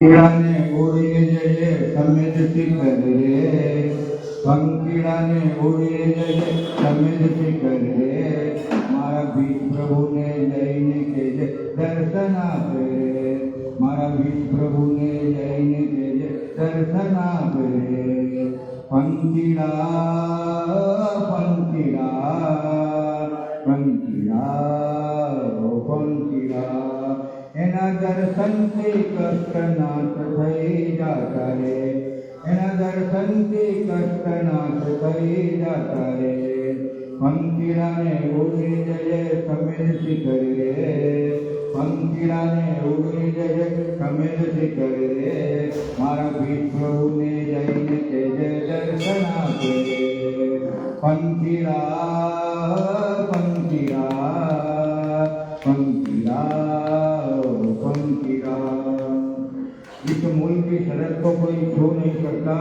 પંકીડાને ઉડી જઈએ તમે જ શિખર રે, પંકીડાને ઉડી જઈએ તમે જ શિખર રે, મારા ભીત પ્રભુને જઈને કેજે દર્શન આપે રે, મારા ભીત પ્રભુને જઈને કેજે દર્શન આપે રે. પંકીડા પંકીડા પંકીડા ઓ પંકીડા, એના દર્શનથી કષ્ટનાશ થઈ જાતા રે, એના દર્શનથી કષ્ટનાશ થઈ જાતા રે. પંકીડાને ઉડી જઈએ સમેત શિખર રે, પંકીડાને ઉડી જઈએ સમેત શિખર રે, મારા ભીત પ્રભુને જઈને કેજે દર્શન આપે રે. પંકીડા પંકીડા पङ्किड़ा पङ्किड़ा. इस मुल्क की सड़क को कोई छू नहीं सकता,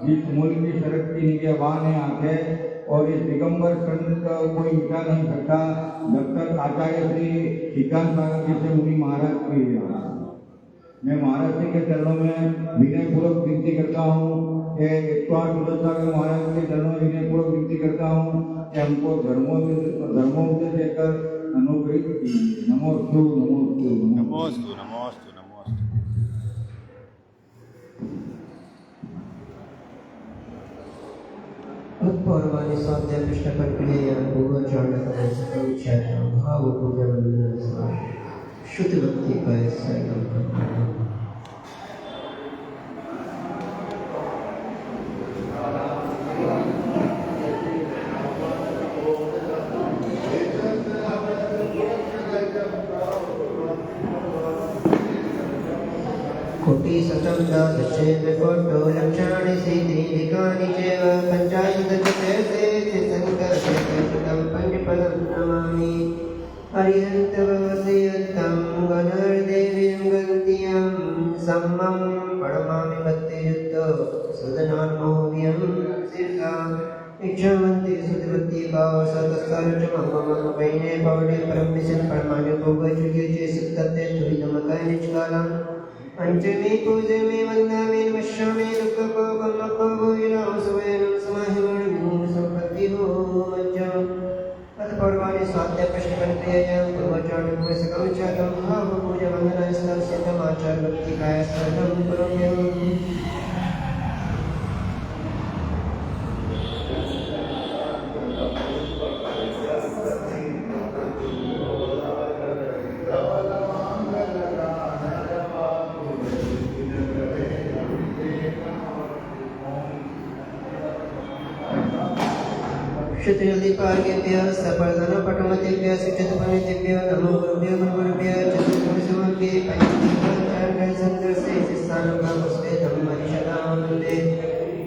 जिस मुल्क की सड़क की निगहबान है आंखें, और इस दिगंबर संत को कोई मिटा नहीं सकता जब तक आचार्य श्री श्रीकांत सागर जी से मुनि महाराज की. मैं महाराज जी के चरणों में विनय पूर्वक विनती करता हूँ कि सागर महाराज के चरणों में विनय पूर्वक विनती करता हूँ कि हमको धर्मोपदेश देकर अनुग्रहित कीजिए. नमोस्तु नमोस्तु नमोस्तु नमोस्तु नमोस्तु. उत्पौर्वाणि स्वाध्याय पृष्ठ पर क्रिया पूर्वचारण समीक्षा भाव पूजा वंदना शुद्ध भक्ति का कोटि शतं दादशेन कोटो लक्षाणि सिद्धिकानि चैव पञ्चाशदशेषं पञ्चपदं नमामि. हरिहन्तवसेयुक्तं गणर्देवीं गन्तियं सम्मं प्रणमामि भक्तियुक्तो सुदनान्मोह्यं शिरसा इच्छावन्ति सुधृति भाव सतस्तरचमं वैने पवने परं मिशन परमाणु भोगचुर्य चे सुक्तते तुहितमकाय निष्कालं पंचमे पूजे में वंदामे नमस्यामि दुःखको कमको भूयिनां सुवैनं समाहिमणिं संपत्ति हो मज्जम्. अथ पर्वाणि स्वाध्याय प्रश्नपरिक्रियायां पूर्वचारणं पुरस्कमचातं भाव पूजा वन्दना स्तवसिद्धम् आचार भक्ति काय स्मरणं करोम्यहम्. क्षत्रियदीपार्घ्येभ्यः सपर्धनपटुमतेभ्यः शिक्षितपण्डितेभ्यः नमो गुरुभ्यो गुरुगुरुभ्यः चतुर्भुजसमभ्ये पञ्चदशसन्दर्शे शिष्यानुभावस्वेदं मनीषदां वन्दे.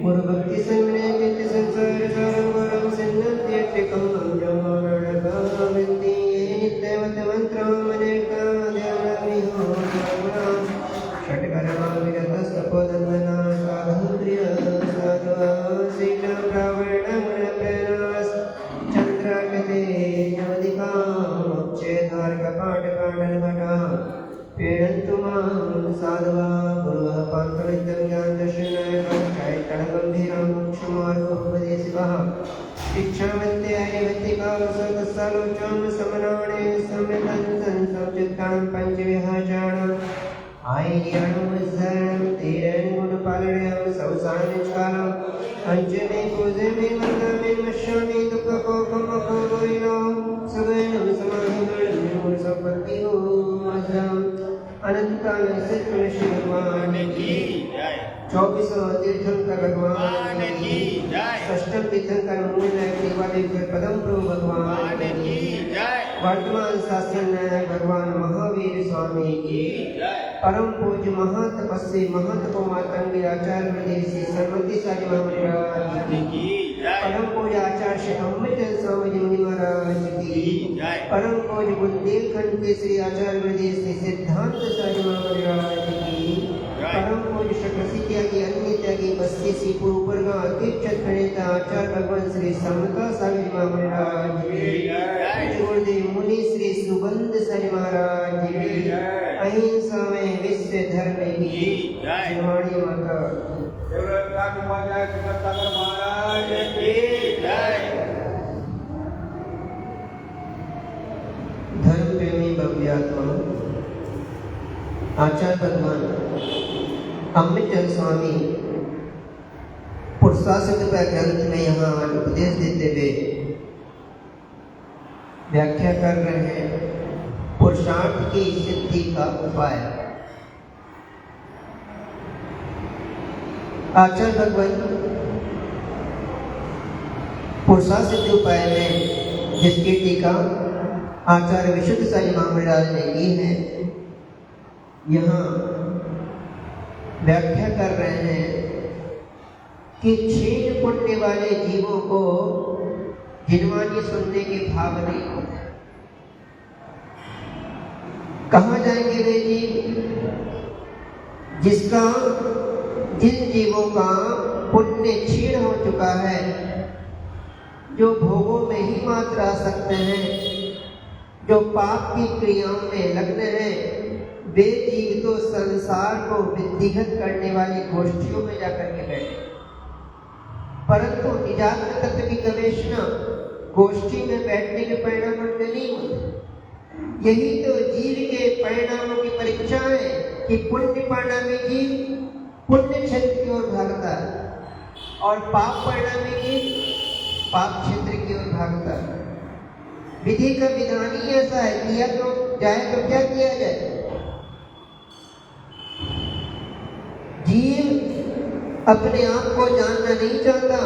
गुरुभक्तिसंविनय नित्यसंसारसारं वरं सिन्नत्यक्षिकं मञ्जमरणभावन्ति नित्यवतमन्त्रं मनेकाध्यानविहोरां षट्कर्मा विरतस्तपोदन्दना साधुप्रिय साधुवा शीलं प्रावरणं पीडन्तु मां साधवा गुरुः पान्तविद्यं ज्ञानदर्शनायकं चैतन्यगम्भीरं मोक्षमार्गोपदेशिवः शिक्षावन्ते हरिवत्तिकाः सतस्सालोचां समराणे सम्यदन्तं संयुक्तां पञ्चविहाचारणम् आयर्यणुमुद्धरणं तीरं गुणपालनं सौसानिष्कालं पञ्चमे पूजे मे वन्दामे नमस्यामि दुःखकोपमको भूयिनो सुवैनं समाहिमणिं संपत्ति हो मज्जम्. अनंतकाल से कृष्ण भगवान की जय. 24 तीर्थंकर भगवान की जय. अष्टम तीर्थंकर मूलनायक पदम प्रभु भगवान की जय. वर्तमान शासन नायक भगवान महावीर स्वामी की जय. परम पूज्य महातपस्वी महत्व मातंगी आचार्य विदेशी सरमती साजी महाराज की जय. परम पूज्य आचार्य श्री अमृत स्वामी जी महाराज की जय. परम पूज्य बुंदेलखंड के श्री आचार्य विदेशी सिद्धांत साजी महाराज की. परम पूज्य शक्रसी त्यागी अन्य त्यागी बस्ती सी पूर्वगा तीर्थ प्रणेता आचार्य भगवान श्री समता सागी महाराज की जय. गुरुदेव मुनि श्री सुबंध साजी महाराज की जय. अहिंसा में विश्व निश्चय धर्म की जय। शिवाणी माता देवराज काका महाराज, कृष्ण सागर महाराज की जय। धर्म प्रेमी भव्यात्मा आचार्य भगवान अमृतचंद स्वामी पुरुषासिद्ध ग्रंथ में यहाँ उपदेश देते हुए व्याख्या कर रहे हैं पुरुषार्थ की सिद्धि का उपाय। आचार्य भगवान पुरुषासिद्ध उपाय में जिसकी टीका आचार्य विशुद्ध साई महाराज ने की है, यहाँ व्याख्या कर रहे हैं कि क्षीण पुण्य वाले जीवों को जिनवानी सुनने के भाव नहीं होते। कहाँ जाएंगे वे जीव जिन जीवों का पुण्य क्षीण हो चुका है, जो भोगों में ही मात्र आ सकते हैं, जो पाप की क्रियाओं में लग्न हैं, वे जीव तो संसार को विधिगत करने वाली गोष्ठियों में जाकर के बैठे, परंतु निजात्म तत्व की गवेषणा गोष्ठी में बैठने के परिणाम नहीं होते। यही तो जीव के परिणामों की परीक्षा है कि पुण्य परिणामी जीव पुण्य क्षेत्र की ओर भागता है और पाप परिणामी जीव पाप क्षेत्र की ओर भागता है। विधि का विधान ही ऐसा है, किया तो जाए तो क्या किया जाए। जीव अपने आप को जानना नहीं चाहता।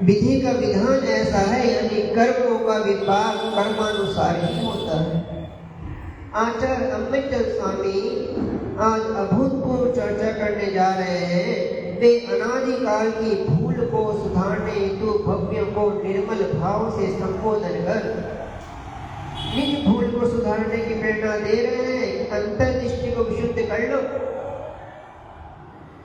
विधि का विधान ऐसा है, यानी कर्मों का विपाक कर्मानुसार ही होता है। आचार्य अमृतचंद स्वामी आज अभूतपूर्व चर्चा करने जा रहे हैं। वे अनादिकाल की भूल को सुधारने हेतु भव्यों को निर्मल भाव से संबोधन कर निज भूल को सुधारने की प्रेरणा दे रहे हैं। अंतर्दृष्टि को विशुद्ध कर लो,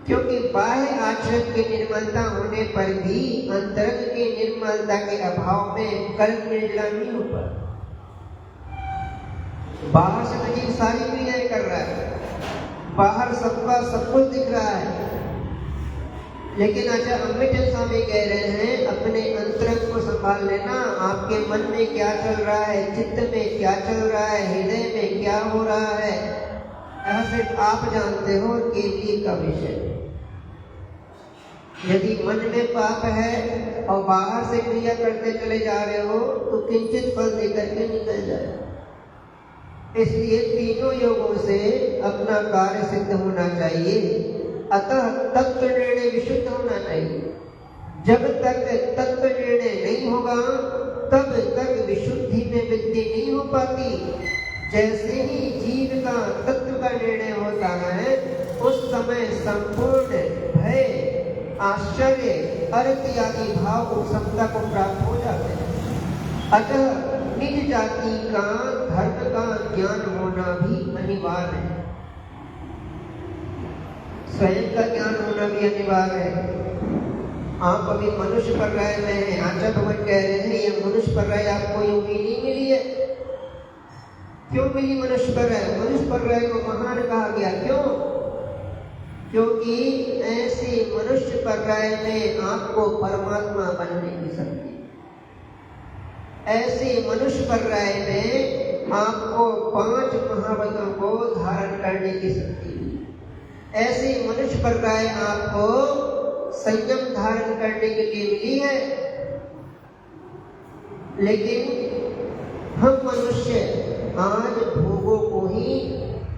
क्योंकि बाह्य आचरण की निर्मलता होने पर भी अंतरंग की निर्मलता के अभाव में कर्म निर्जला नहीं हो पाता। बाहर से तो जीव सारी क्रियाएं कर रहा है, बाहर सबका सब कुछ दिख रहा है, लेकिन आचार्य अमृतचंद स्वामी कह रहे हैं अपने अंतरंग को संभाल लेना। आपके मन में क्या चल रहा है, चित्त में क्या चल रहा है, हृदय में क्या हो रहा है, यह सिर्फ आप जानते हो, केवली का विषय। यदि मन में पाप है और बाहर से क्रिया करते चले जा रहे हो तो किंचित फल देकर के निकल जाए। इसलिए तीनों योगों से अपना कार्य सिद्ध होना चाहिए। अतः तत्व निर्णय विशुद्ध होना चाहिए। जब तक तत्व निर्णय नहीं होगा तब तक विशुद्धि में वृद्धि नहीं हो पाती। जैसे ही जीव का तत्व का निर्णय होता है उस समय संपूर्ण भय, आश्चर्य, अर्थ आदि भाव उपसमता को प्राप्त हो जाते हैं। अतः निज जाति का धर्म का ज्ञान होना भी अनिवार्य है, स्वयं का ज्ञान होना भी अनिवार्य है। आप अभी मनुष्य पर्याय में हैं। आचार्य भगवान कह रहे हैं यह मनुष्य पर्याय आपको यूं ही नहीं मिली है। क्यों मिली मनुष्य पर्याय? मनुष्य पर्याय को महान कहा गया। क्यों? क्योंकि ऐसे मनुष्य पर्याय में आपको परमात्मा बनने की शक्ति, ऐसे मनुष्य पर्याय में आपको 5 महावतों को धारण करने की शक्ति, ऐसे मनुष्य पर्याय आपको संयम धारण करने के लिए मिली है। लेकिन हम मनुष्य आज भोगों को ही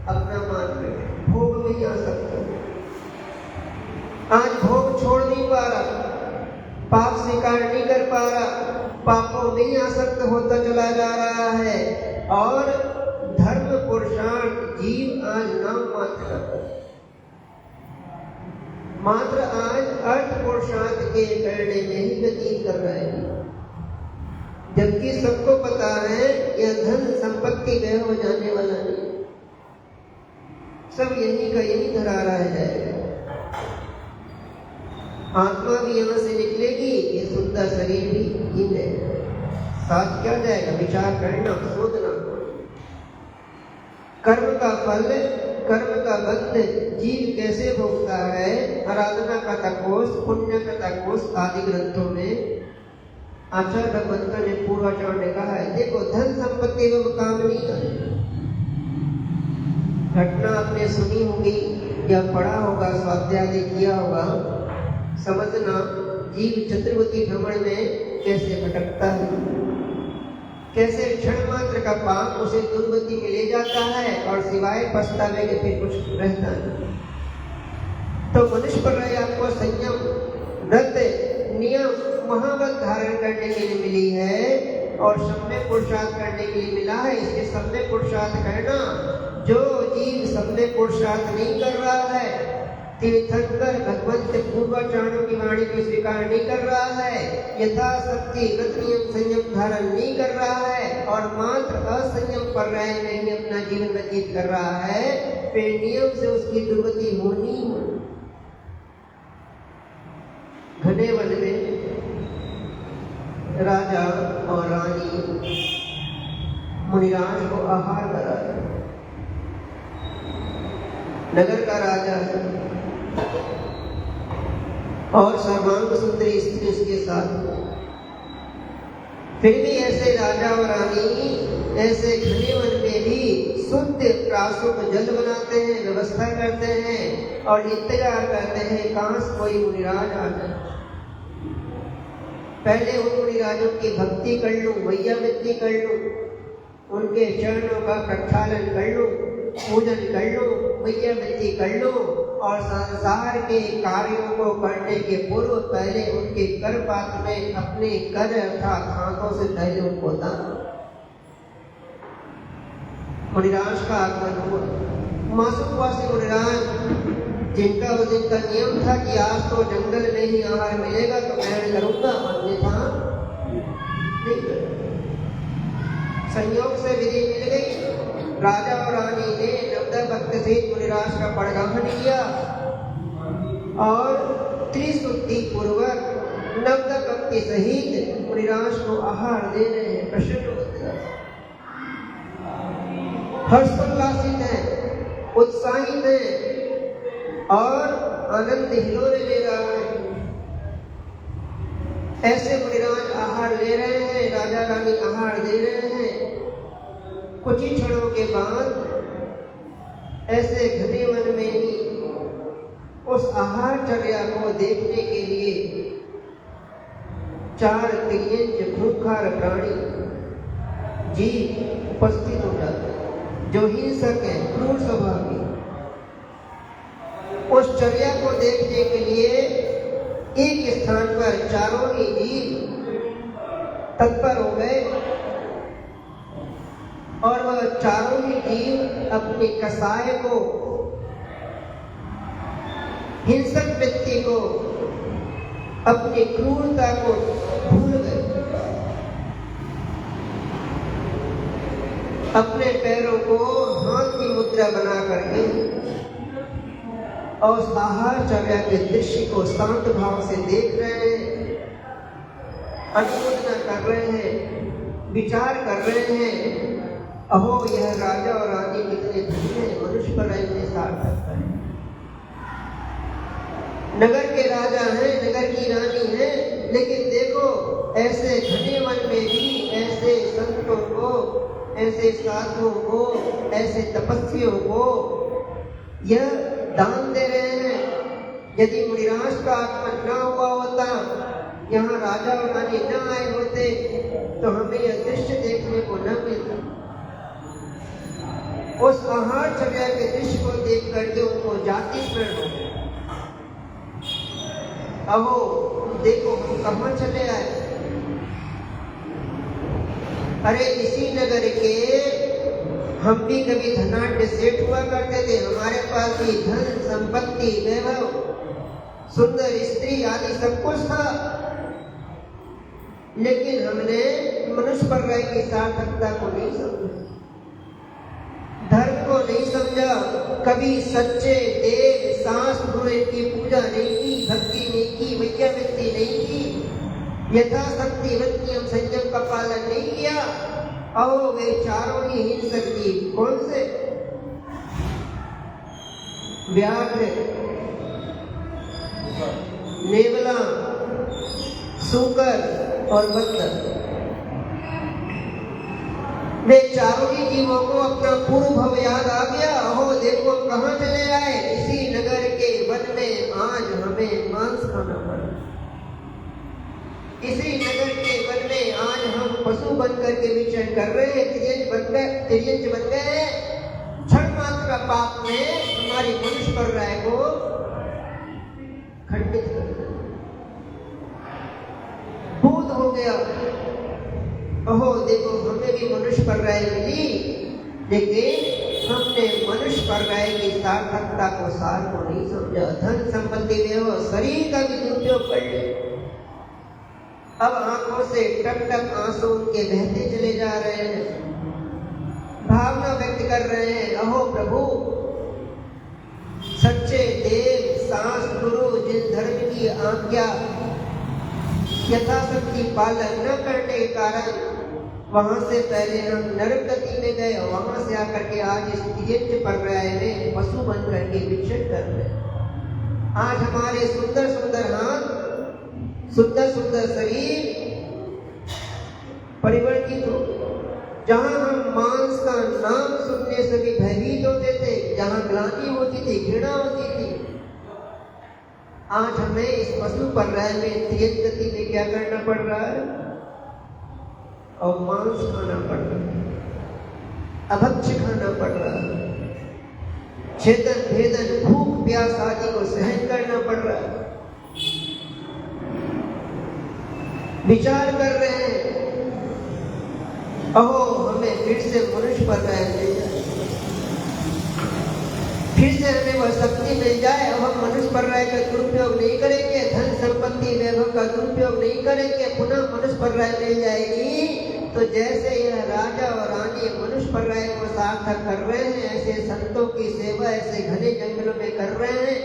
अपना मान रहे हैं, भोग में ही आ सकते हैं। आज भोग छोड़ नहीं पा रहा, पाप स्वीकार नहीं कर पा रहा, पापों में ही आसक्त होता चला जा रहा है और धर्म पुरुषार्थ जीव आज नाम मात्र आज अर्थ पुरुषार्थ के करने में ही व्यतीत कर रहे हैं। जबकि सबको पता है यह धन संपत्ति व्यय हो जाने वाला नहीं, सब यही का यही धरा रह जाएगा। आत्मा भी यहाँ से निकलेगी, ये सुंदर शरीर भी ही रहेगा। साथ क्या जाएगा? विचार करना, सोचना। कर्म का फल, कर्म का का बंध जीव कैसे भोगता है, आराधना का तकोष, पुण्य का तकोष आदि ग्रंथों में आचार्य भगवंत ने पूर्वाचार्य ने कहा है। देखो, धन संपत्ति एवं कामनी घटना आपने सुनी होगी या पढ़ा होगा, स्वाध्याय किया होगा। समझना, जीव चतुर्वती भ्रमण में कैसे भटकता है, कैसे क्षण मात्र का पाप उसे दुर्गति में ले जाता है और सिवाय पछतावे के फिर कुछ रहता नहीं। तो मनुष्य पर रहे आपको संयम, व्रत, नियम, महाव्रत धारण करने के लिए मिली है और सम्यक पुरुषार्थ करने के लिए मिला है। इसके सम्यक पुरुषार्थ करना, जो जीव सम्यक पुरुषार्थ नहीं कर रहा है, तीर्थंकर भगवंत पूर्वाचार्यों की वाणी को स्वीकार नहीं कर रहा है, यथाशक्ति व्रत नियम संयम धारण नहीं कर रहा है और मात्र असंयम पर रह नहीं अपना जीवन व्यतीत कर रहा है, फिर नियम से उसकी दुर्गति होनी। घने वन में राजा और रानी मुनिराज को आहार कराया। नगर का राजा है और सर्वांग सुंदरी स्त्री उसके साथ है। फिर भी ऐसे राजा और रानी ऐसे घने वन में भी शुद्ध प्रासों को जल बनाते हैं, व्यवस्था करते हैं और इंतजार करते हैं काश कोई मुनिराज आ जाए। पहले उन मुनिराजों की भक्ति कर लूं, मैया मित्ती कर लूं, उनके चरणों का प्रक्षालन कर लूं, पूजन कर लूं, मैया मित्ती कर लूं और संसार के कार्यों को करने के पूर्व पहले उनके कर पात्र में अपने कर अर्थात हाथों से पहले उनको दान। मुनिराज का आगमन हुआ। मासूमवासी मुनिराज जिनका वो दिन का नियम था कि आज तो जंगल में ही आहार मिलेगा तो ग्रहण करूंगा, अन्यथा नहीं करूंगा। संयोग से विधि मिल गई। राजा और रानी ने नवदा भक्त से मुनिराज का पड़गाहन किया और त्रिस्तुति पूर्वक नवदा भक्ति सहित मुनिराज को आहार दे रहे हैं। प्रसन्न होते हैं, हर्षोल्लासित हैं, उत्साहित हैं और आनंद हिलोरे ले रहा है। ऐसे मुनिराज आहार ले रहे हैं, राजा रानी आहार दे रहे हैं। कुछ ही क्षणों के बाद ऐसे घने वन में ही उस आहारचर्या को देखने के लिए 4 तिर्यंच भूखार प्राणी जीव उपस्थित हो जाते हैं, जो हिंसक है, क्रूर स्वभाव के। उस चर्या को देखने के लिए एक स्थान पर चारों ही जीव तत्पर हो गए और वह चारों ही जीव अपने कसाय को, हिंसक व्यक्ति को, अपनी क्रूरता को भूल गए। अपने पैरों को हाथ की मुद्रा बना करके और उस आहारचर्या के दृश्य को शांत भाव से देख रहे हैं, अनुमोदना कर रहे हैं, विचार कर रहे हैं। अहो, यह राजा और रानी कितने धन्य हैं, मनुष्य पर रहने सार्थक है। नगर के राजा हैं, नगर की रानी है, लेकिन देखो ऐसे घने वन में भी ऐसे संतों को, ऐसे साधुओं को, ऐसे तपस्वियों को यह दान दे रहे हैं। यदि मुनिराज का आगमन न हुआ होता, यहाँ राजा और रानी न आए होते तो हमें यह दृश्य देखने को न मिलता। उस आहारचर्या के दृश्य को देख करके उनको जाति स्मरण हो गया। अहो, देखो हम कहाँ चले आए। अरे इसी नगर के हम भी कभी धनाढ्य सेठ हुआ करते थे, हमारे पास भी धन संपत्ति वैभव सुंदर स्त्री आदि सब कुछ था, लेकिन हमने मनुष्य पर रह की सार्थकता को नहीं समझा, धर्म को नहीं समझा, कभी सच्चे देव शास्त्र की पूजा नहीं की, भक्ति नहीं की, विद्यावृत्ति नहीं की, यथाशक्ति व्रत नियम संयम का पालन नहीं किया। और वे चारों ही हिंसक जीव कौन से? व्याघ्र, नेवला, सूकर और बंदर, वे चारों ही जीवों को अपना पूर्व भव याद आ गया। अहो देखो हम कहाँ चले आए, इसी नगर के वन में आज हमें मांस खाना पड़ा। इसी नगर के वन में आज हम पशु बन करके विचरण कर रहे हैं, तिर्यंच बन गए। क्षण मात्र का पाप ने हमारी मनुष्य पर राय को खंडित कर दिया, भूत हो गया। अहो देखो हमें भी मनुष्य पर राय मिली, लेकिन हमने मनुष्य पर राय की सार्थकता को सार को नहीं समझा। धन संपत्ति में हो शरीर का भी दुरुपयोग कर ले। अब आंखों से टप टप आंसू उनके बहते चले जा रहे हैं, भावना व्यक्त कर रहे हैं। अहो प्रभु, सच्चे देव शास्त्र गुरु जिन धर्म की आज्ञा यथाशक्ति पालन न करने के कारण वहां से पहले हम नरक गति में गए, वहां से आकर के आज इस तिर्यंच पर्याय में पशु बन करके विचरण कर रहे। आज हमारे सुंदर सुंदर हाथ, सुंदर सुंदर शरीर परिवर्तित हो। जहां हम मांस का नाम सुनने से भी भयभीत होते थे, जहां ग्लानि होती थी, घृणा होती थी, आज हमें इस पशु पर्याय में तिर्यंच गति में क्या करना पड़ रहा है? और मांस खाना पड़ रहा है, अभक्ष खाना पड़ रहा है, छेदन भेदन भूख प्यास आदि को सहन करना पड़ रहा है। विचार कर रहे हैं, अहो हमें फिर से मनुष्य पर मिल जाए, फिर से हमें वह शक्ति मिल जाए। अब हम मनुष्य पर का दुरुपयोग नहीं करेंगे, धन संपत्ति वैभव का दुरुपयोग नहीं करेंगे, पुनः मनुष्य पर मिल जाएगी। तो जैसे यह राजा और रानी मनुष्य पर को सार्थक कर रहे हैं, ऐसे संतों की सेवा ऐसे घने जंगलों में कर रहे हैं,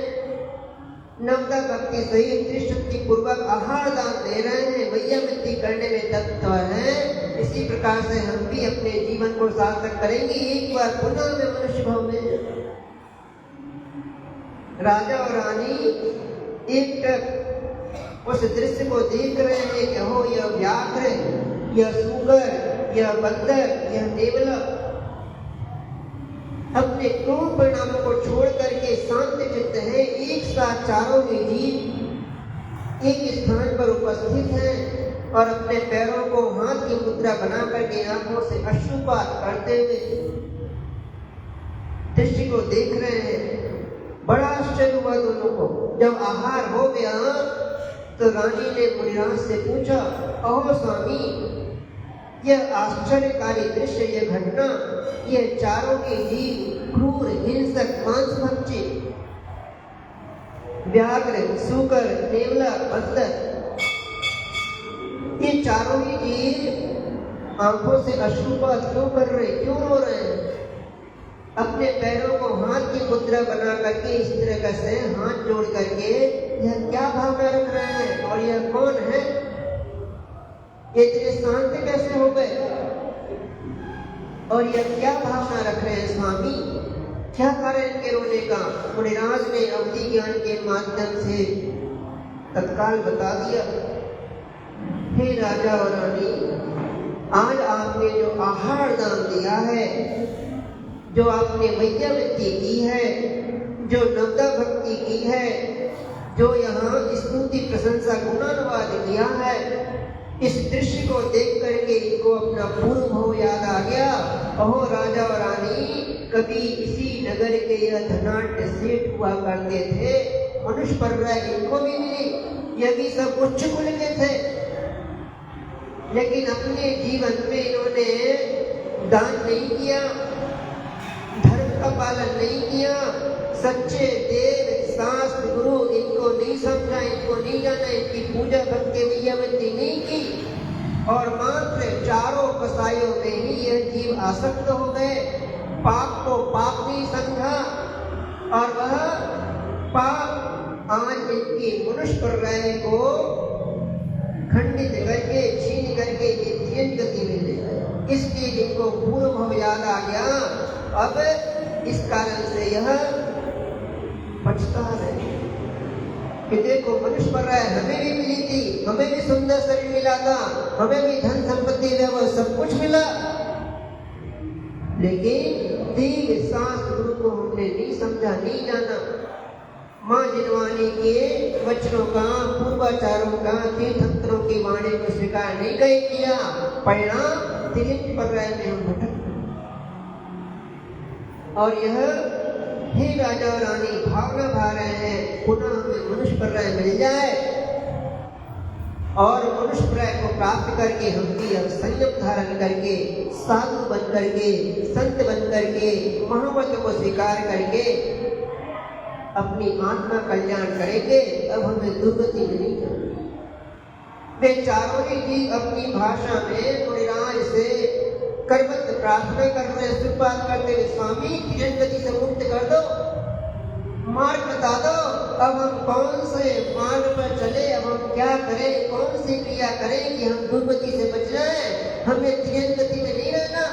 नवदा भक्ति सही त्रिशक्ति पूर्वक आहार दान दे रहे हैं, वैयामित्री करने में तत्व है। इसी प्रकार से हम भी अपने जीवन को सार्थक करेंगे। एक बार पुनः में मनुष्य भाव में राजा और रानी एक उस दृश्य को देख रहे हैं कि हो यह व्याघ्र, यह सूगर, यह बंदर, यह नेवला अपने क्रूर परिणामों को छोड़ करके शांत चित्त है, एक साथ चारों ही जीव एक स्थान पर उपस्थित हैं और अपने पैरों को हाथ की मुद्रा बना करके आंखों से अश्रुपात करते हुए दृश्य को देख रहे हैं। बड़ा आश्चर्य हुआ दोनों को। जब आहार हो गया तो रानी ने मुनिराज से पूछा, अहो स्वामी, यह आश्चर्यकारी दृश्य, यह घटना, यह चारों के जीव क्रूर हिंसक मांसभक्षी व्याघ्र, सूकर, नेवला, बंदर, ये चारों ही जीव आंखों से अश्रुपात क्यों कर रहे, क्यों रो रहे हैं? अपने पैरों को हाथ की मुद्रा बना करके इस तरह से हाथ जोड़ करके यह क्या भावना रख रहे हैं? और यह कौन है? ये इतने शांत कैसे हो गए? और यह क्या भावना रख रहे हैं स्वामी? क्या कारण इनके रोने का? मुनिराज ने अवधि ज्ञान के माध्यम से तत्काल बता दिया। हे राजा और रानी, आज आपने जो आहार दान दिया है, जो आपने वैयामित्री की है, जो नवदा भक्ति की है, जो यहाँ स्तुति प्रशंसा गुणानुवाद किया है, इस दृश्य को देख करके इनको अपना पूर्व भव याद आ गया। अहो राजा और रानी, कभी इसी नगर के यह धनाढ्य सेठ हुआ करते थे, मनुष्य पर इनको भी मिली, यह भी सब उच्च कुल के थे, लेकिन अपने जीवन में इन्होंने दान नहीं किया, धर्म का पालन नहीं किया, सच्चे देव शास्त्र गुरु इनको नहीं समझा, इनको नहीं जाना, इनकी पूजा भक्ति वैयामित्री नहीं की, और मात्र चारों कसायों में ही यह जीव आसक्त हो गए, पाप को पाप नहीं समझा, और वह पाप आज इनकी मनुष्य पर्याय को खंडित करके छीन करके ये तिर्यंच गति में ले गए। इसलिए इनको पूर्व भव याद आ गया। अब इस कारण से यह पछता रहे कि देखो मनुष्य पर रहा है, हमें भी मिली थी, हमें भी सुंदर शरीर मिला था, हमें भी धन संपत्ति वैभव सब कुछ मिला, लेकिन दिव्य शास्त्र गुरु को हमने नहीं समझा, नहीं जाना। माँ जिनवानी के वचनों का, पूर्वाचारों का, तीर्थंकरों की वाणी को स्वीकार नहीं कहीं किया, परिणाम तिरिंज पर रहे में हम भटक। और यह हे राजा और रानी भावना भा रहे हैं, पुनः हमें मनुष्य पर्याय मिल जाए और मनुष्य पर्याय को प्राप्त करके हम भी अब संयम धारण करके, साधु बन करके, संत बन करके, महाव्रत को स्वीकार करके अपनी आत्मा कल्याण करेंगे। अब हमें दुर्गति नहीं करनी। वे चारों ही अपनी भाषा में मुनिराज से करबद्ध प्रार्थना कर रहे, सुप्रभात करते हुए, स्वामी किरण गति से मुक्त कर दो, मार्ग बता दो, अब हम कौन से मार्ग पर चले, अब हम क्या करें, कौन सी क्रिया करें कि हम दुर्गति से बच जाएं, हमें किरण गति में नहीं रहना।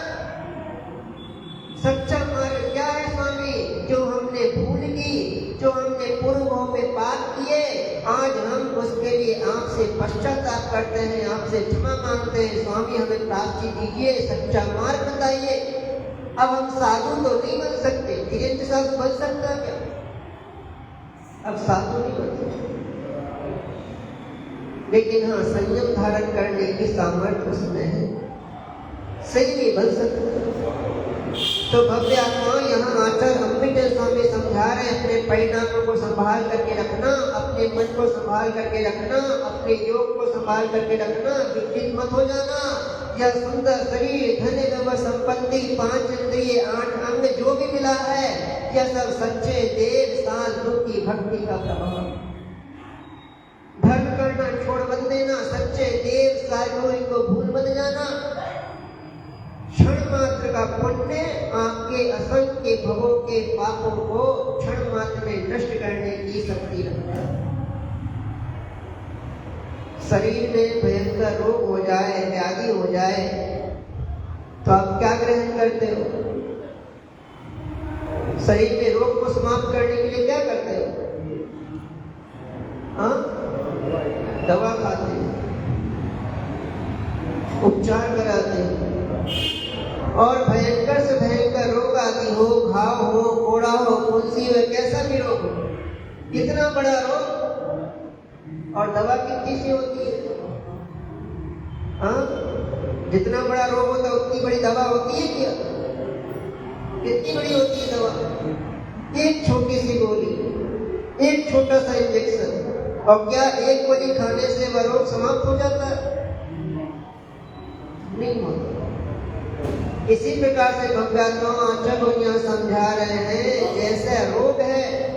सच्चा मार्ग क्या है स्वामी? जो हमने भूल की, जो हमने पूर्वों में पाप किए, आज हम उसके लिए आपसे पश्चाताप करते हैं, आपसे क्षमा मांगते हैं। स्वामी हमें प्राप्ति दीजिए, सच्चा मार्ग बताइए। अब हम साधु तो नहीं बन सकते, धीरेन्द्र साधु बन सकता है क्या? अब साधु नहीं बन सकते, लेकिन हाँ संयम धारण करने की सामर्थ्य उसमें है, सही नहीं बन सकता। तो भव्य आत्मा यहाँ आचार्य अम्बिका स्वामी समझा रहे, अपने परिणामों को संभाल करके रखना, अपने मन को संभाल करके रखना, अपने योग को संभाल करके रखना, विचलित मत हो जाना। यह सुंदर शरीर, धन एवं संपत्ति, 5 इंद्रिय, 8 अंग जो भी मिला है, यह सब सच्चे देव साधु की भक्ति का प्रभाव। धर्म करना छोड़ मत देना, सच्चे देव साधु को भूल मत जाना। क्षण मात्र का पुण्य आपके असंख्य भवों के पापों को क्षण मात्र में नष्ट करने की शक्ति रखता है। शरीर में भयंकर रोग हो जाए, व्याधि हो जाए, तो आप क्या ग्रहण करते हो? शरीर में रोग को समाप्त करने के लिए क्या करते हो? हाँ, दवा खाते हैं, उपचार कराते हैं, और भयंकर से भयंकर रोग आदि हो, घाव हो, फोड़ा हो, फुंसी हो, कैसा भी रोग हो, कितना बड़ा रोग, और दवा कितनी सी होती है? हाँ, जितना बड़ा रोग होता है उतनी बड़ी दवा होती है क्या? कितनी बड़ी होती है दवा? एक छोटी सी गोली, एक छोटा सा इंजेक्शन, और क्या एक गोली खाने से वह रोग समाप्त हो जाता है? नहीं होता। इसी प्रकार से भगवान आचार्य को यहाँ समझा रहे हैं, जैसा रोग है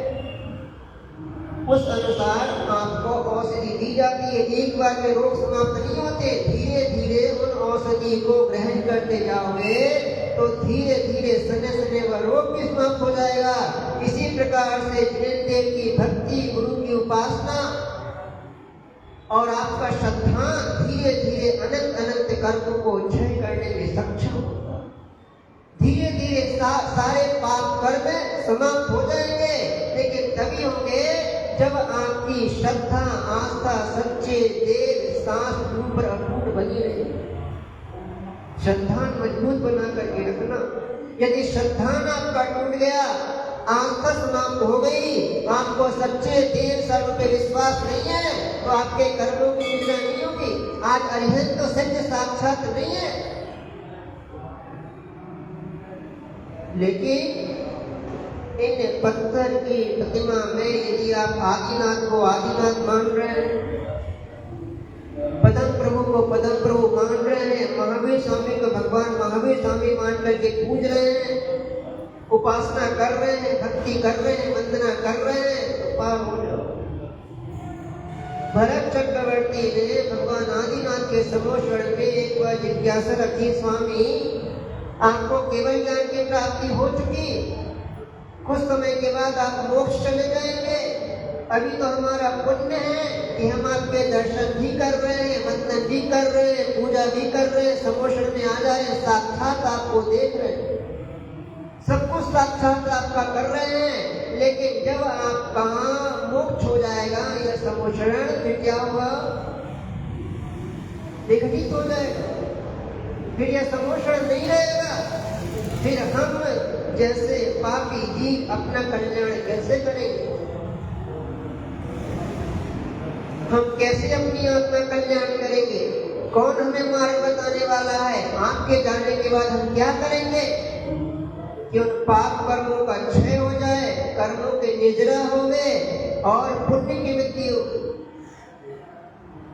उस अनुसार आपको औषधि दी जाती है। एक बार में रोग समाप्त नहीं होते, धीरे धीरे उन औषधि को ग्रहण करते जाओगे तो धीरे धीरे सने सने वह रोग भी समाप्त हो जाएगा। इसी प्रकार से जिनेन्द्र की भक्ति, गुरु की उपासना और आपका श्रद्धा धीरे धीरे अनंत अनंत कर्मों को क्षय करने में सक्षम होगा। धीरे धीरे सारे पाप कर्म समाप्त हो जाएंगे, लेकिन तभी होंगे जब आपकी श्रद्धा, आस्था सच्चे देव शास्त्र पर अटूट बनी रहे। श्रद्धा मजबूत बना करके रखना। यदि श्रद्धा आपका टूट गया, आस्था समाप्त हो गई, आपको सच्चे देव सर्व पे विश्वास नहीं है, तो आपके कर्मों की निंदा नहीं होगी। आज अरिहंत तो सत्य साक्षात नहीं है, लेकिन इन पत्थर की प्रतिमा में यदि आप आदिनाथ को आदिनाथ मान रहे हैं, पदम प्रभु को पदम प्रभु मान रहे हैं, महावीर स्वामी को भगवान महावीर स्वामी मान करके पूज रहे हैं, उपासना कर रहे हैं, भक्ति कर रहे हैं, वंदना कर रहे हैं, तो पार हो जाओ। भरत चक्रवर्ती ने भगवान आदिनाथ के समोषण में एक बार जिज्ञासा रखी, स्वामी आपको केवल ज्ञान की प्राप्ति हो चुकी, कुछ समय के बाद आप मोक्ष चले जाएंगे। अभी तो हमारा पुण्य है कि हम आपके दर्शन भी कर रहे हैं, वंदन भी कर रहे हैं, पूजा भी कर रहे हैं, समोषण में आ जा रहे हैं, साक्षात आपको देख रहे हैं, सब कुछ साक्षात आपका कर रहे हैं, लेकिन जब आपका मोक्ष हो जाएगा यह समोषण, फिर क्या होगा? विघटित हो जाएगा, फिर यह समोषण नहीं रहेगा। फिर हम जैसे पापी जीव अपना कल्याण कैसे करेंगे? हम कैसे अपनी आत्मा कल्याण करेंगे? कौन हमें मार्ग बताने वाला है? आपके जाने के बाद हम क्या करेंगे कि उन पाप कर्मों का क्षय हो जाए, कर्मों के निजरा हो गए और पुण्य की वृद्धि हो।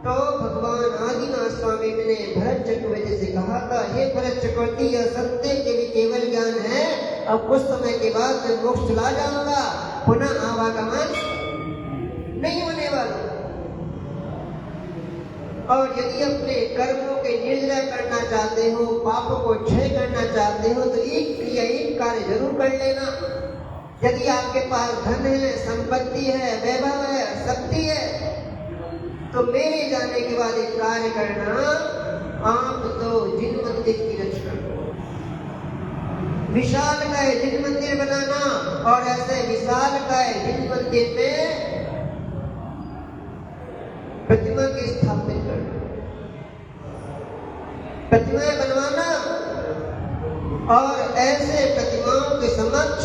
तो भगवान आदिनाथ स्वामी ने भरत चक्रवर्ती से कहा था, हे भरत चक्रवर्ती, यह सत्य के भी केवल ज्ञान है। अब कुछ समय के बाद मैं मोक्ष चला जाऊंगा, पुनः आवागमन नहीं होने वाला। और यदि अपने कर्मों के निर्जरा करना चाहते हो, पापों को क्षय करना चाहते हो, तो एक कार्य जरूर कर लेना। यदि आपके पास धन है, संपत्ति है, वैभव है, शक्ति है, तो मेरे जाने के बाद एक कार्य करना, आप तो जिन मंदिर की रचना, विशाल का जिन मंदिर बनाना, और ऐसे विशाल का जिन मंदिर में प्रतिमा की स्थापित करना, प्रतिमाएं बनवाना। और ऐसे प्रतिमाओं के समक्ष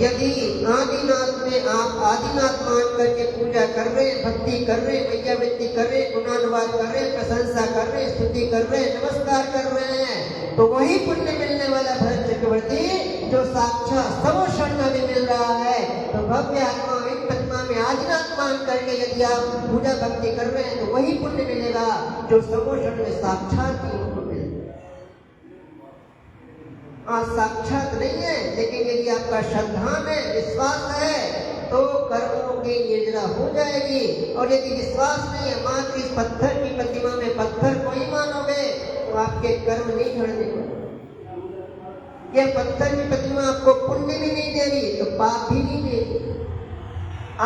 यदि आदिनाथ में आप आदिनाथ मान करके पूजा कर रहे, भक्ति कर रहे, मैयावृत्ति कर रहे, गुणानुवाद कर रहे, प्रशंसा कर रहे, स्तुति कर रहे, नमस्कार कर रहे हैं, तो वही पुण्य मिलने वाला भरत चक्रवर्ती जो साक्षात समोषण में भी मिल रहा है। तो भव्य आत्मा इन प्रतिमा में आदिनाथ मान करके यदि आप पूजा भक्ति कर रहे हैं, तो वही पुण्य मिलेगा जो समोषण में साक्षात ही उनको मिले। साक्षात नहीं है, लेकिन यदि आपका श्रद्धा है, विश्वास है, तो कर्मों की निर्जरा हो जाएगी। और यदि विश्वास नहीं है, मात्र इस पत्थर की प्रतिमा में पत्थर को ही मानोगे, तो आपके कर्म नहीं झड़ने वाले। यह पत्थर की प्रतिमा आपको पुण्य भी नहीं दे रही, तो पाप भी नहीं दे रही।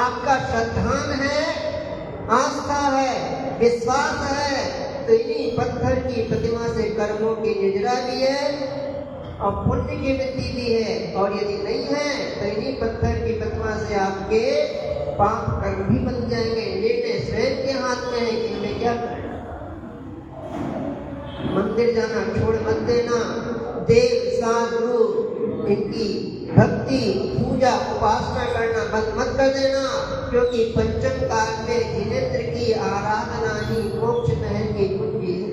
आपका श्रद्धा है, आस्था है, विश्वास है, तो इन्हीं पत्थर की प्रतिमा से कर्मों की निर्जरा भी है और पुण्य की वृद्धि भी है। और यदि नहीं है, तो इन्हीं पत्थर की प्रतिमा से आपके पाप कर्म भी बन जाएंगे। निर्णय स्वयं के हाथ में है कि हमें क्या करना। मंदिर जाना छोड़ मत देना, देव साधु इनकी भक्ति, पूजा, उपासना करना बंद मत कर देना, क्योंकि पंचम काल में जिनेंद्र की आराधना ही मोक्ष महल की कुंजी है।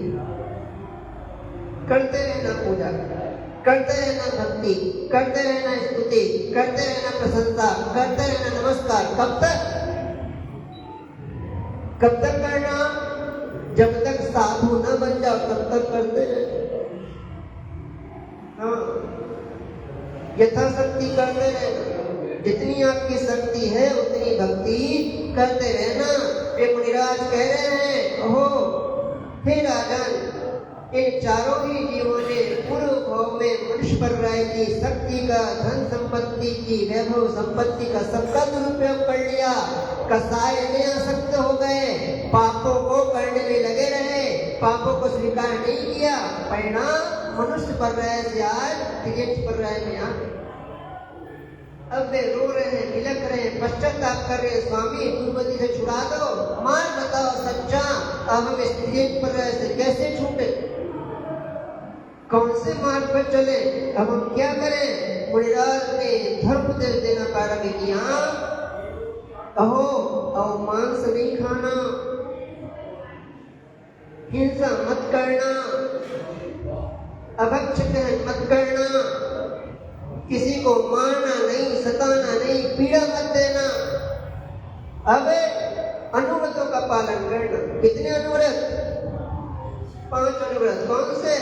करते रहना पूजा, करते रहना भक्ति, करते रहना स्तुति, करते रहना प्रशंसा, करते रहना नमस्कार। कब तक? कब तक करना? जब तक साधु न बन जाओ तब तक करते रहना। यथाशक्ति करते रहना, जितनी आपकी शक्ति है उतनी भक्ति करते रहना। ये मुनिराज कह रहे हैं, ओहो हे राजन, इन चारों ही जीवों ने पूर्व भाव में मनुष्य पर राय की शक्ति का, धन संपत्ति की, वैभव संपत्ति का सबका दुरुपयोग कर लिया, कसाय में आसक्त हो गए, पापों को करने में लगे रहे, पापों को स्वीकार नहीं किया। परिणाम मनुष्य पर राय से आज त्रियक्ष पर राय में आ गए। अब वे रो रहे हैं, बिलख रहे हैं, पश्चाताप कर रहे हैं, स्वामी दुर्गति से छुड़ा दो, मार्ग बताओ सच्चा, अब हम इस त्रियक्ष पर राय से कैसे छूटे, कौन से मार्ग पर चले, अब हम क्या करें। मुनिराज ने धर्म उपदेश देना प्रारंभ किया, कहो अब मांस नहीं खाना, हिंसा मत करना, अभक्षण मत करना, किसी को मारना नहीं, सताना नहीं, पीड़ा मत देना। अब अनुव्रतों का पालन करना। कितने अनुव्रत? 5 अनुव्रत। कौन से?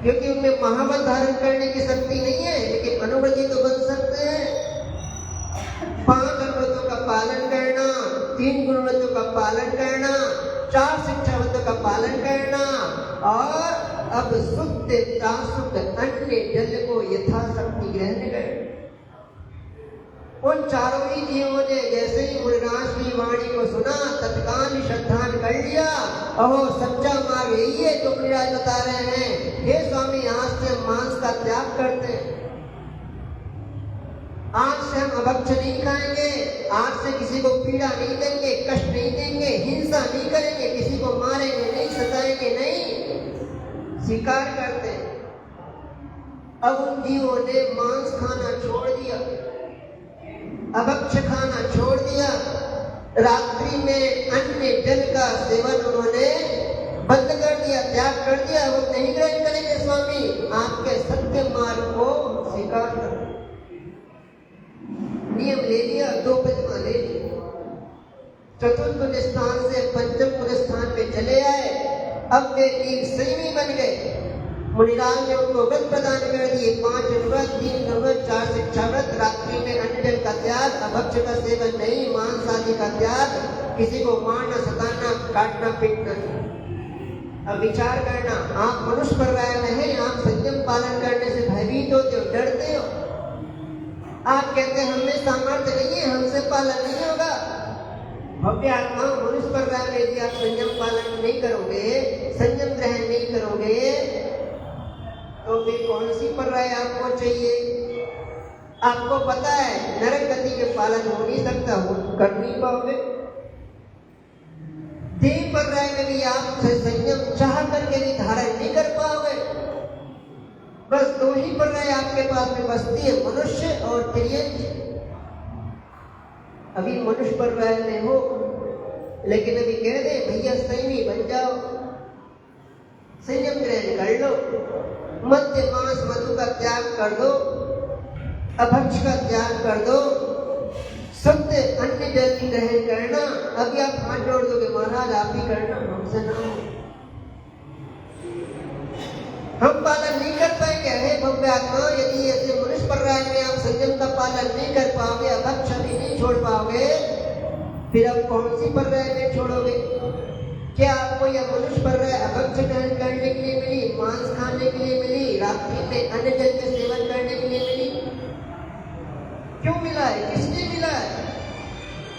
क्योंकि उनमें महावत धारण करने की शक्ति नहीं है, लेकिन अनुव्रती तो बन सकते हैं। 5 अनुव्रतों का पालन करना, 3 गुणव्रतों का पालन करना, 4 शिक्षाव्रतों का पालन करना, और अब शुद्ध शाश्वत अन्य जल को यथाशक्ति ग्रहण कर। उन चारों ही जीवों ने जैसे ही मुनिराज की वाणी को सुना, तत्काल श्रद्धान कर लिया। अहो सच्चा मार्ग यही है जो मुनिराज बता रहे हैं। हे स्वामी, आज से मांस का त्याग करते हैं, अभक्ष नहीं खाएंगे, आग से किसी को पीड़ा नहीं देंगे, कष्ट नहीं देंगे, हिंसा नहीं करेंगे, किसी को मारेंगे नहीं, सताएंगे नहीं, स्वीकार करते हैं। अब उन जीवों ने मांस खाना छोड़ दिया, अभक्ष खाना छोड़ दिया, रात्रि में अन्य जल का सेवन उन्होंने बंद कर दिया, त्याग कर दिया। वो नहीं ग्रहण करेंगे स्वामी, आपके सत्य मार्ग को स्वीकार कर नियम ले लिया, 2 प्रतिमा ले ली, चतुर्थ पुण्य स्थान से पंचम पुण्य स्थान पे चले आए। अब वे नील संयमी बन गए। मुनिराज ने उनको व्रत प्रदान कर दिए, 5 व्रत, 3 व्रत, 4 शिक्षा व्रत, रात्रि में अन्न जल का त्याग, अभक्ष का सेवन नहीं, मांस आदि का त्याग, किसी को मारना, सताना, काटना, पीटना नहीं। अब विचार करना, आप मनुष्य पर राय में हैं, आप संयम पालन करने से भयभीत होते हो, डरते हो, आप कहते हैं हमें सामर्थ्य नहीं है, हमसे पालन नहीं होगा। भव्य आत्मा मनुष्य पर राय में यदि आप संयम पालन नहीं करोगे, संयम ग्रहण नहीं करोगे, तो फिर कौन सी पर राय आपको चाहिए? आपको पता है नरक गति के पालन हो नहीं सकता, हो कर नहीं पाओगे। देह पर राय में भी आप संयम चाह करके भी धारण नहीं कर पाओगे। बस 2 ही पर राय आपके पास में बसती है, मनुष्य और त्रियंज। अभी मनुष्य पर राय में हो, लेकिन अभी कह दे भैया संयमी बन जाओ, संयम ग्रहण कर लो, मद्य मांस मधु का त्याग कर दो, अभक्ष का त्याग कर दो, शुद्ध अन्न जल ग्रहण करना। अभी आप हाथ जोड़ दोगे, महाराज आप ही करना, हमसे ना हो, हम पालन नहीं कर पाएंगे। हे भव्य आत्मा, यदि ऐसे मनुष्य पर राय में आप संयम का पालन नहीं कर पाओगे, अभक्ष भी नहीं छोड़ पाओगे, फिर आप कौन सी पर राय में छोड़ोगे? क्या आपको यह मनुष्य पर राय अभक्ष ग्रहण करने के लिए मिली, मांस खाने के लिए मिली, रात्रि में अन्न जल के सेवन करने के लिए मिली? क्यों मिला है? किसने मिला है?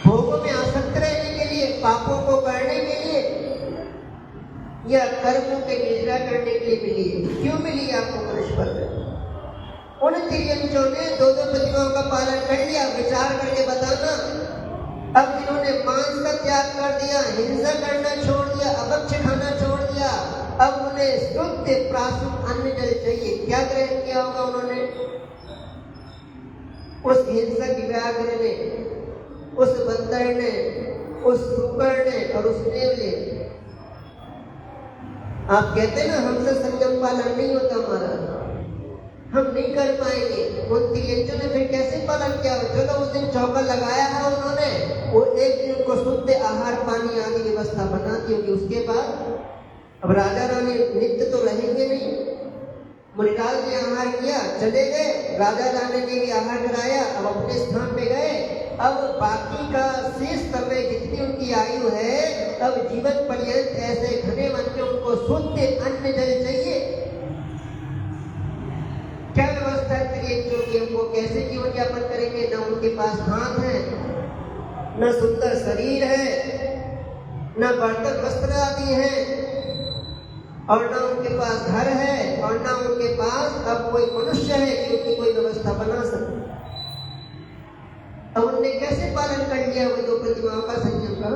भोगों में आसक्त रहने के लिए, पापों को करने के लिए, या कर्मों के निद्रा करने के लिए मिली है? क्यों मिली आपको मनुष्य पर राय? उन त्रियंजों ने 2 प्रतिमाओं का पालन कर लिया। विचार करके बताना, अब जिन्होंने मांस का त्याग कर दिया, हिंसा करना छोड़ दिया, अभक्ष खाना छोड़ दिया, अब उन्हें शुद्ध प्राशुद्ध अन्न जल चाहिए। क्या ग्रहण किया होगा उन्होंने? उस हिंसक व्याघ्र ने, उस बंदर ने, उस सुकर ने और उस नेवले। आप कहते ना हमसे संयम पालन नहीं होता, हमारा हम नहीं कर पाएंगे। उन त्रियंजों ने फिर कैसे पालन किया? चलो उस दिन चौका लगाया है उन्होंने, वो एक दिन उनको शुद्ध आहार पानी आदि व्यवस्था बना दी होगी। उसके बाद अब राजा रानी नित्य तो रहेंगे नहीं। मुनिराज ने आहार किया, चले गए, राजा रानी ने भी आहार कराया, अब अपने स्थान पे गए। अब बाकी का शेष समय जितनी उनकी आयु है, अब जीवन पर्यंत ऐसे घने मन के उनको शुद्ध अन्न जल चाहिए। क्या व्यवस्था है त्रियंजों की? हमको कैसे जीवन यापन करेंगे? न उनके पास हाथ है, न सुंदर शरीर है, न बर्तन वस्त्र आदि है, और न उनके पास घर है, और न उनके पास अब कोई मनुष्य है कि उनकी कोई व्यवस्था बना सके। अब उनने कैसे पालन कर लिया वो 2 प्रतिमाओं का संयम का?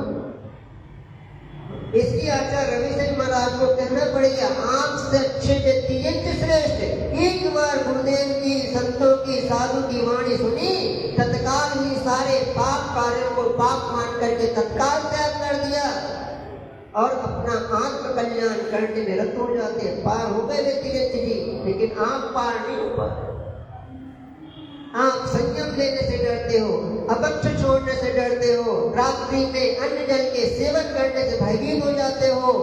इसलिए आचार्य रविशंकर महाराज को कहना पड़ेगा, आप से अच्छे त्रियंज श्रेष्ठ। एक बार गुरुदेव की, संतों की, साधु की वाणी सुनी, तत्काल ही सारे पाप कार्यों को पाप मान करके तत्काल त्याग कर दिया और अपना आत्म कल्याण करने में रत हो जाते हैं। पार हो गए त्रियंज जी, लेकिन आप पार नहीं हो पाए। आप संयम लेने से डरते हो, अभक्ष छोड़ने से डरते हो, रात्रि में अन्न जल के सेवन करने से भयभीत हो जाते हो।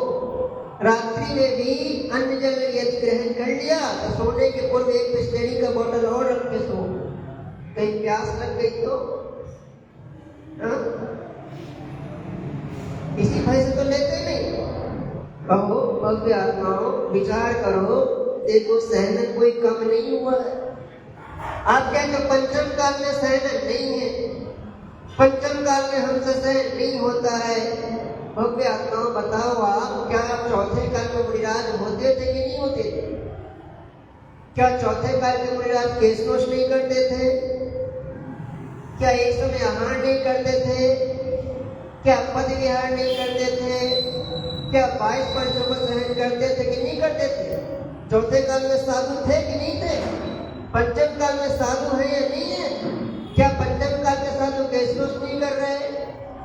रात्रि में भी अन्न जल यदि ग्रहण कर लिया तो सोने के पूर्व एक बिस्लेरी का बोतल और रख के सो, कहीं प्यास लग गई तो इसी भय से तो लेते नहीं। कहो भव्य आत्माओं, विचार करो, देखो सहन कोई कम नहीं हुआ है। आप क्या तो पंचम काल में सहन नहीं है, पंचम काल में हमसे सहन नहीं होता है। भव्य आत्माओं बताओ, आप क्या आप चौथे काल में मुनिराज होते थे कि नहीं होते थे? क्या चौथे काल में मुनिराज केस नोश नहीं करते थे? क्या एक समय आहार नहीं करते थे? क्या पद विहार नहीं करते थे? क्या 22 वर्षों को सहन करते थे कि नहीं करते थे? चौथे काल में साधु थे कि नहीं थे? पंचम काल में साधु है या नहीं है? क्या पंचम काल के साधु केशवश नहीं कर रहे?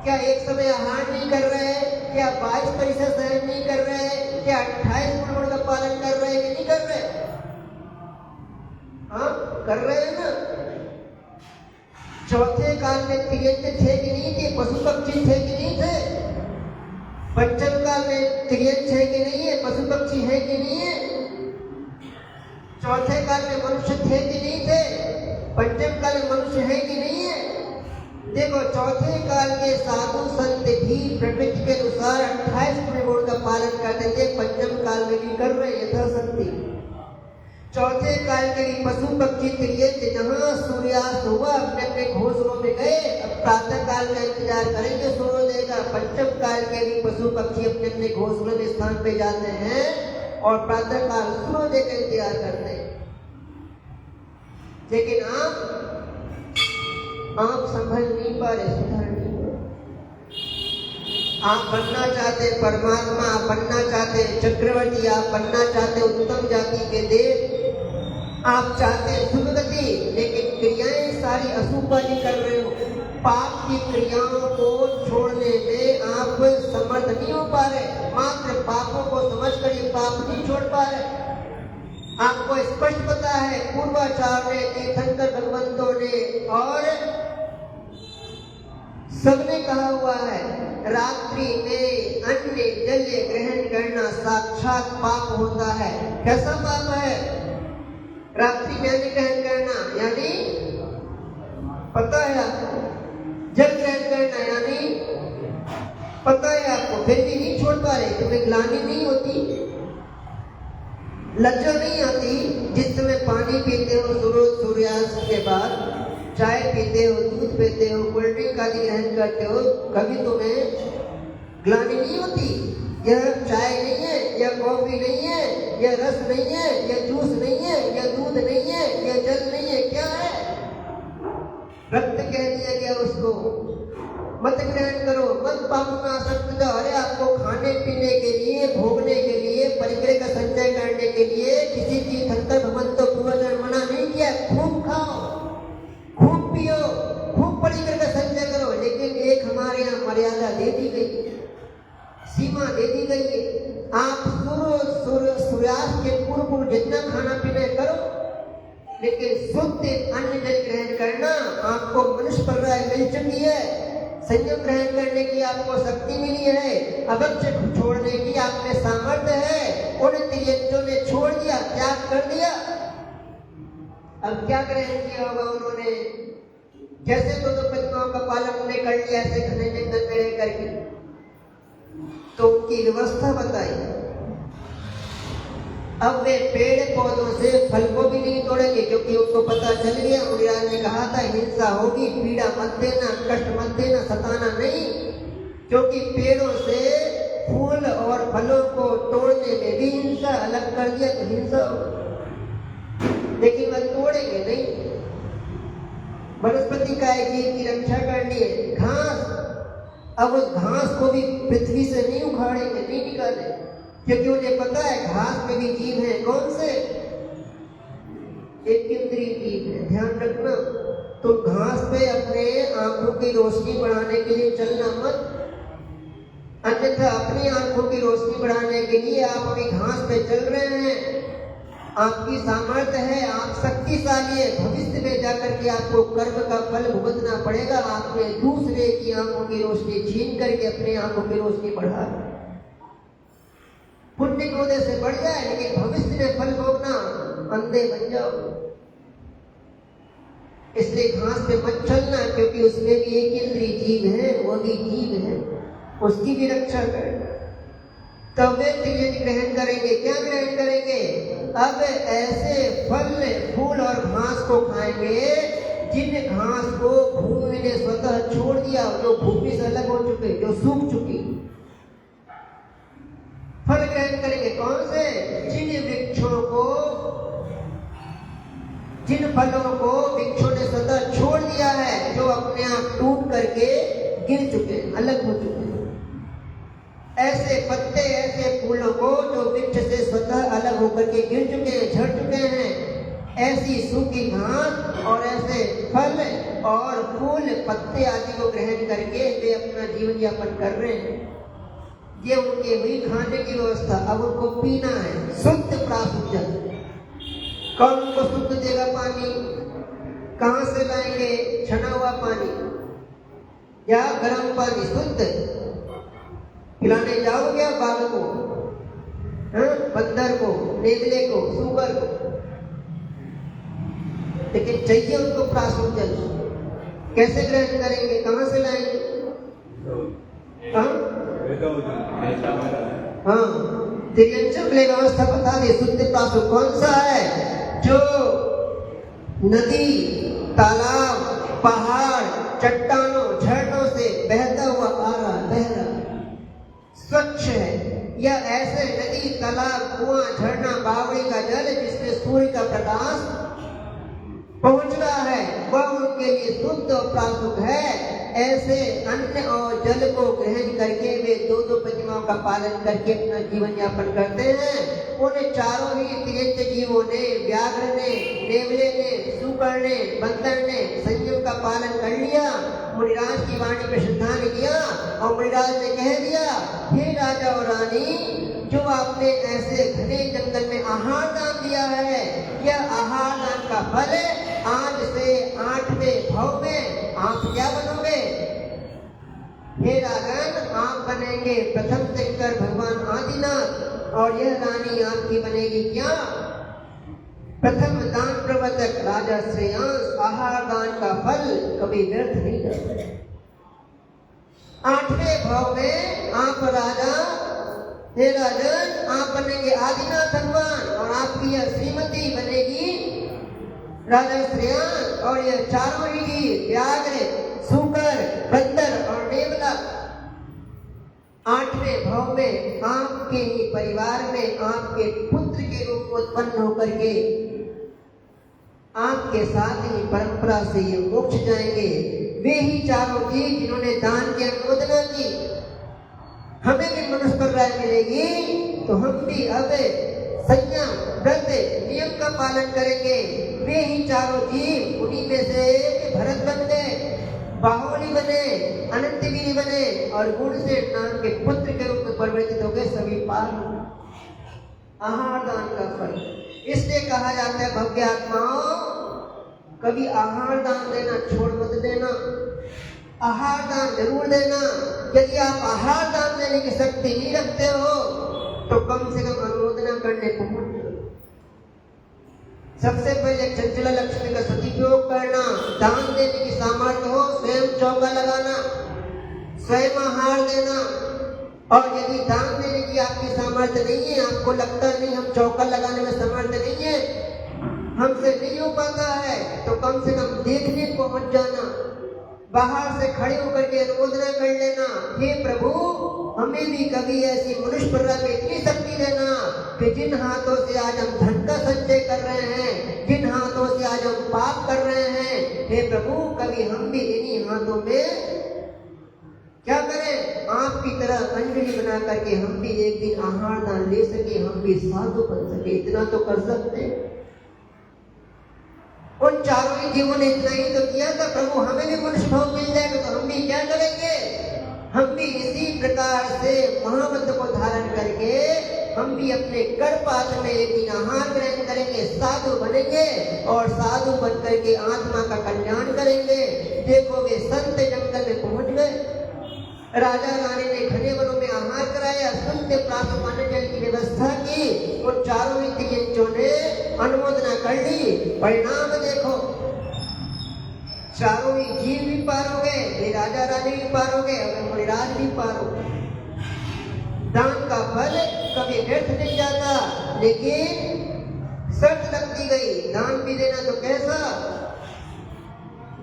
क्या एक समय आहार नहीं कर रहे? क्या 22 परिसर सहन नहीं कर रहे? क्या 28 गुण का पालन कर रहे कि नहीं कर रहे? हाँ, कर रहे हैं ना। चौथे काल में त्रियज्ञ थे कि नहीं थे? पशु पक्षी थे कि नहीं थे? पंचम काल में त्रियज्ञ है कि नहीं है? पशु पक्षी है कि नहीं है? चौथे काल में मनुष्य थे कि नहीं थे? पंचम काल में मनुष्य है कि नहीं है? देखो, चौथे काल के साधु संत भी प्रकृति के अनुसार 28 गुण का पालन करते थे, पंचम काल में भी कर रहे यथाशक्ति। चौथे काल के भी पशु पक्षी त्रियज्ञ जहाँ सूर्यास्त हुआ अपने अपने घोंसलों में गए, अब प्रातः काल का इंतजार करेंगे सूर्योदय का। पंचम काल के भी पशु पक्षी अपने अपने घोंसलों में स्थान पे जाते हैं और प्रातः काल सूर्योदय का इंतजार करते हैं। लेकिन आप संभल नहीं पा रहे, सुधार नहीं पा रहे। आप बनना चाहते परमात्मा, आप बनना चाहते चक्रवर्ती, आप बनना चाहते उत्तम जाति के देव, आप चाहते सुगति, लेकिन क्रियाएं सारी अशुभ वाली कर रहे हो। पाप की क्रियाओं को छोड़ने में आप समर्थ नहीं हो पा रहे। मात्र पापों को समझकर ये पाप नहीं छोड़ पा रहे। आपको स्पष्ट पता है, पूर्वाचार्य ने, तीर्थंकर भगवंतों ने और सबने कहा हुआ है, रात्रि में अन्न जल ग्रहण करना साक्षात पाप होता है। कैसा पाप है? रात्रि में अन्न ग्रहण करना यानी पता है आपको, जल ग्रहण करना यानी पता है आपको, फिर भी नहीं छोड़ पा रहे। तुम्हें ग्लानि नहीं होती, लज्जा नहीं आती जिस समय पानी पीते हो सूर्यास्त के बाद, चाय पीते हो, दूध पीते हो, कोल्ड ड्रिंक आदि ग्रहण करते हो, कभी तुम्हें ग्लानि नहीं होती? यह चाय नहीं है, यह कॉफी नहीं है, यह रस नहीं है, यह जूस नहीं है, यह दूध नहीं है, यह जल नहीं है, क्या है? रक्त कह दिया गया उसको। मत ग्रहण करो, मत पापों में आसक्त जाओ। अरे आपको खाने पीने के लिए, भोगने के लिए, परिग्रह का संचय करने के लिए किसी तीर्थंकर भगवंत पूर्वजन मना नहीं किया। खूब खाओ, खूब पियो, खूब परिग्रह का संचय करो, लेकिन एक हमारे यहाँ मर्यादा दे दी गई, सीमा दे दी गई है। आप सूर्यास्त के पूर्व जितना खाना पीना करो, लेकिन शुद्ध अन्न जल ग्रहण करना आपको मनुष्य पर मिल चुकी है। संयम ग्रहण करने की आपको शक्ति मिली है, अवश्य छोड़ने की आप में सामर्थ्य है। उन त्रियज्ञों ने छोड़ दिया, त्याग कर दिया। अब क्या ग्रहण किया होगा उन्होंने? जैसे दो प्रतिमाओं का पालन उन्होंने कर लिया, ऐसे घने जंगल में रह करके, तो उनकी व्यवस्था बताई। अब वे पेड़ पौधों से फल को भी नहीं तोड़ेंगे, क्योंकि उनको पता चल गया, मुनिराज ने कहा था हिंसा होगी, पीड़ा मत देना, कष्ट मत देना, सताना नहीं। क्योंकि पेड़ों से फूल और फलों को तोड़ने में भी हिंसा, अलग कर दिया तो हिंसा हो, लेकिन वह तोड़ेंगे नहीं। वनस्पति का एक जीव की रक्षा करनी है, घास, अब उस घास को भी पृथ्वी से नहीं उखाड़ेंगे, नहीं निकालेंगे, क्योंकि उन्हें पता है घास में भी जीव है। कौन से? एक इंद्रिय जीव है, ध्यान रखना। तो घास पे अपने आंखों की रोशनी बढ़ाने के लिए चलना मत, अन्यथा अपनी आंखों की रोशनी बढ़ाने के लिए आप अभी घास पे चल रहे हैं। आपकी सामर्थ्य है, आप शक्तिशाली है, भविष्य में जाकर के आपको कर्म का फल भुगतना पड़ेगा। आपने दूसरे की आंखों की रोशनी छीन करके अपनी आंखों की रोशनी बढ़ा, पुण्य के उदय से बढ़ जाए, लेकिन भविष्य में फल भोगना, अंधे बन जाओ। इसलिए घास पे मत चलना, क्योंकि उसमें भी एक इंद्रिय जीव है, वो भी जीव है, उसकी भी रक्षा करना। तब वे त्रियज्ञ ग्रहण करेंगे। क्या ग्रहण करेंगे? अब ऐसे फल, फूल और घास को खाएंगे जिन घास को भूमि ने स्वतः छोड़ दिया, जो भूमि से अलग हो चुके, जो सूख चुकी। फल ग्रहण करेंगे कौन से? जिन वृक्षों को, जिन फलों को वृक्षों ने स्वतः छोड़ दिया है, जो आप टूट करके गिर चुके हैं, अलग हो चुके हैं। ऐसे पत्ते, ऐसे फूलों को जो वृक्ष से स्वतः अलग होकर के गिर चुके हैं, झड़ चुके हैं, ऐसी सूखी घास और ऐसे फल और फूल, पत्ते आदि को ग्रहण करके वे अपना जीवन यापन कर रहे हैं। ये उनकी हुई खाने की व्यवस्था। अब उनको पीना है शुद्ध प्राप्त जल। कौन उनको शुद्ध देगा पानी? कहाँ से लाएंगे? छना हुआ पानी या गर्म पानी शुद्ध? पिलाने जाओगे बाघ को, बंदर को, नेवले को, सूगर को, लेकिन चाहिए उनको प्राशुद्ध जल। कैसे ग्रहण करेंगे? कहाँ से लाएंगे? हाँ, त्रियंचक व्यवस्था बता दी। शुद्ध प्राशुद्ध कौन सा है? जो नदी, तालाब, पहाड़, चट्टानों, झरनों से बहता हुआ आ रहा, बह रहा, स्वच्छ है। या ऐसे नदी, तालाब, कुआं, झरना, बावड़ी का जल जिसमें सूर्य का प्रकाश पहुंच रहा है, वह उनके लिए शुद्ध और प्राशुद्ध है। ऐसे अन्न और जल को ग्रहण करके वे दो प्रतिमाओं का पालन करके अपना जीवन यापन करते हैं। उन चारों ही त्रियंच जीवों ने, व्याघ्र ने, नेवले ने, सूकर ने, बंदर ने संयम का पालन कर लिया। मुनिराज की वाणी पर श्रद्धा ने किया और मुनिराज ने कह दिया, हे राजा और रानी, जो आपने ऐसे घने जंगल में आहार दान दिया है, यह आहार दान का फल आज से 8वें भाव में आप क्या बनोगे? हे राजन, आप बनेंगे प्रथम शंकर भगवान आदिनाथ, और यह रानी आपकी बनेगी क्या? प्रथम दान प्रवर्तक राजा श्रेयांस। आहार दान का फल कभी व्यर्थ नहीं जाता। 8वें भाव में आप राजा, हे राजन, आप बनेंगे आदिनाथ भगवान, और आपकी यह श्रीमती बनेगी राजा श्रेयांस। और यह चारों ही व्याघ्र, सूकर, बंदर और नेवला 8वें भाव में आपके ही परिवार में आपके पुत्र के रूप में उत्पन्न होकर के आपके साथ ही परंपरा से ये मोक्ष जाएंगे। वे ही चारों जीव जिन्होंने दान की अनुमोदना की। हमें भी मनुष्य पर राय मिलेगी तो हम भी अब संयम, व्रत, नियम का पालन करेंगे। वे ही चारों जीव, उन्हीं में से भरत बन गए, बाहुबली बने, अनंतगिरी बने और गुणसेन नाम के पुत्र के रूप में परिवर्तित हो गए। सभी पार आहार दान का फल। इसलिए कहा जाता है भव्य आत्माओं, कभी आहार दान देना छोड़ मत देना। आहार दान जरूर देना। यदि आप आहार दान देने की शक्ति नहीं रखते हो तो कम से कम अनुमोदना करने पहुंच। सबसे पहले चंचला लक्ष्मी का सदुपयोग करना, दान देने की सामर्थ्य हो, स्वयं चौका लगाना, स्वयं आहार देना। और यदि दान देने की आपकी सामर्थ्य नहीं है, आपको लगता नहीं हम चौका लगाने में समर्थ नहीं है, हमसे नहीं हो पाता है, तो कम से कम देखने पहुंच जाना, बाहर से खड़े होकर के अनुमोदना कर लेना, हे प्रभु हमें भी कभी ऐसी मनुष्य प्रजा में इतनी शक्ति देना कि जिन हाथों से आज हम धन का संचय कर रहे हैं, जिन हाथों से आज हम पाप कर रहे हैं, हे प्रभु कभी हम भी इन्हीं हाथों में क्या करें, आपकी तरह अंजलि बना करके हम भी एक दिन आहार दान ले सके, हम भी साधु बन सके। इतना तो कर सकते हैं। उन चारों ही जीवों ने इतना ही तो किया था। प्रभु हमें भी मनुष्य भाव मिल जाएगा तो हम भी क्या करेंगे? हम भी इसी प्रकार से महामंत्र को धारण करके हम भी अपने गर्भपात में एक दिन आहार ग्रहण करेंगे, साधु बनेंगे और साधु बन करके आत्मा का कल्याण करेंगे। देखो वे संत जंगल में पहुंच गए, राजा रानी ने घने वनों में आहार कराया, शुद्ध प्राप्त पानी जल की व्यवस्था की। उन चारों विद्यजों ने अनुमोदना कर ली। परिणाम देखो, चारों ही जीव भी पार हो गए, वे राजा रानी भी पार हो गए, और मुनिराज भी पार हो गए। दान का फल कभी व्यर्थ नहीं जाता, लेकिन शर्त रख दी गई, दान भी देना तो कैसा?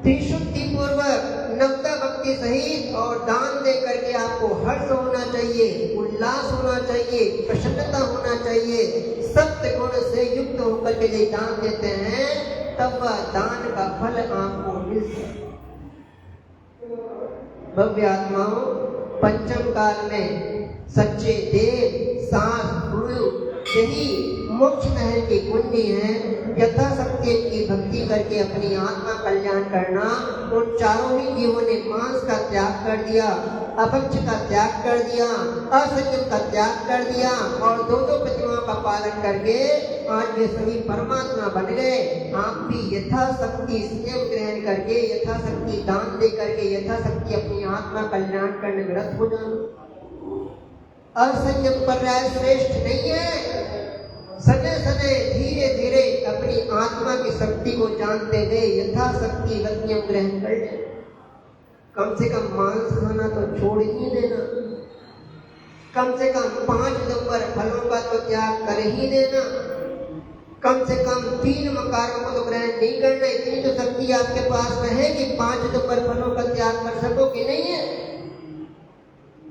त्रिशुद्धि पूर्वक, नवता भक्ति सहित, और दान दे करके आपको हर्ष होना चाहिए, उल्लास होना चाहिए, प्रसन्नता होना चाहिए। सप्त गुण से युक्त होकर के जो दान देते हैं तब वह दान का फल आपको मिल सकता। भव्य आत्माओं, पंचम काल में सच्चे देव, सांस, गुरु यही मोक्ष महल की कुंडी है। यथाशक्ति की भक्ति करके अपनी आत्मा कल्याण करना। उन चारों ही जीवों ने मांस का त्याग कर दिया, अपक्ष का त्याग कर दिया, असंयम का त्याग कर दिया और दो प्रतिमाओं का पालन करके आज ये सभी परमात्मा बन गए। आप भी यथाशक्ति संयम ग्रहण करके, यथाशक्ति दान दे करके, यथाशक्ति अपनी आत्मा कल्याण करने में रत हो जाना। असंयम पर श्रेष्ठ नहीं है। समय समय धीरे धीरे अपनी आत्मा की शक्ति को जानते हुए यथाशक्ति संयम ग्रहण कर ले। कम से कम मांस खाना तो छोड़ ही देना। कम से कम 5 नंबर फलों का तो त्याग कर ही देना। कम से कम 3 मकारों को तो ग्रहण नहीं करना। इतनी तो शक्ति आपके पास में है कि 5 नंबर फलों का त्याग कर सको कि नहीं है?